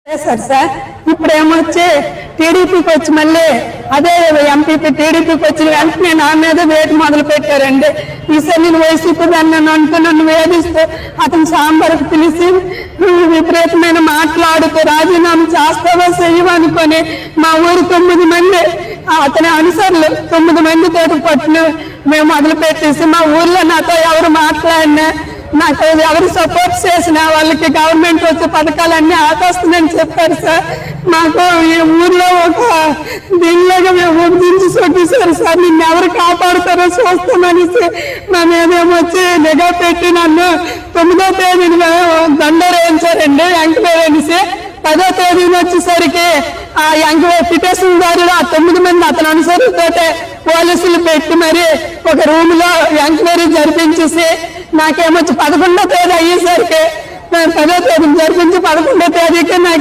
Sir ఇప్పుడు ఏమొచ్చి టీడీపీకి వచ్చి మళ్ళీ అదే ఎంపీపీ టీడీపీకి వచ్చిన వెంటనే నా మీద వేటు మొదలు పెట్టారండి. ఈసారి నేను వైసీపీ దాన్ని అనుకో నన్ను వేధిస్తూ అతను సాంబార్కి పిలిచి విపరీతమైన మాట్లాడుతూ రాజీనామా చేస్తావా చెయ్యవా అనుకొని మా ఊరు 9 మంది అతని అనుసరులు 9 మందితో పట్టిన మేము మొదలు పెట్టేసి మా ఊర్లో నాతో ఎవరు మాట్లాడినా నాకు ఎవరు సపోర్ట్ చేసిన వాళ్ళకి గవర్నమెంట్ వచ్చే పథకాలన్నీ ఆపేస్తుందని చెప్పారు సార్. మాకు ఈ ఊర్లో ఒక దీనిలాగా మేము విభజించి చూపిస్తారు సార్. నిన్ను ఎవరు కాపాడుతారో చూస్తామనేసి మా మీదేమొచ్చి నిఘా పెట్టి నన్ను 9వ తేదీన దండోరు వేయించారండి ఎంక్వైరీ అనేసి. 10వ తేదీన వచ్చేసరికి ఆ ఎంక్వైరీ పిటిషన్ దారిలో ఆ 9 మంది అతను అనుసరితో పోలీసులు పెట్టి మరి ఒక రూమ్ లో ఎంక్వైరీ జరిపించేసి నాకేమొచ్చి 11వ తేదీ అయ్యేసరికి 10వ తేదీ జరిపించి 11వ తేదీకి నాకు